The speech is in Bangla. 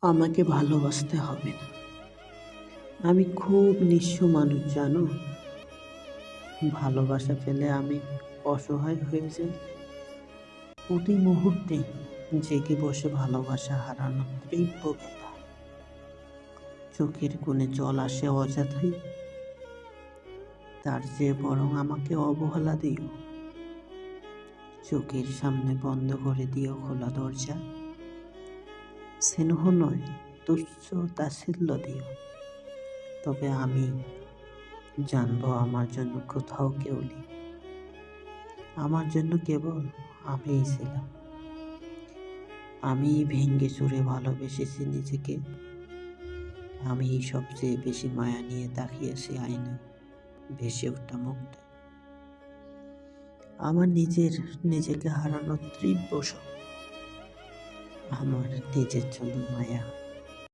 আমাকে ভালোবাসতে হবে না। আমি খুব নিঃস্ব মানুষ, জানো। ভালোবাসা পেলে আমি অসহায় হয়ে যাই। প্রতি মুহূর্তে জেগে বসে ভালোবাসা হারানোর তীব্র ব্যথা। চোখের কোণে জল আসে অযথাই। তার চেয়ে বরং আমাকে অবহেলা দিও। চোখের সামনে বন্ধ করে দিও খোলা দরজা। স্নেহ নয়, তুচ্ছ তাচ্ছিল্য দিও। তবে আমি জানবো আমার জন্য কোথাও কেউ নেই। আমার জন্য কেবল আমিই ছিলাম। আমি ভেঙে চুরে ভালোবেসেছি নিজেকে। আমি সবচেয়ে বেশি মায়া নিয়ে তাকিয়েছি আয়নায় ভেসে ওঠা মুখটা। আমার নিজেকে হারানোর তীব্র শোক। আমার নিজের জন্য মায়া।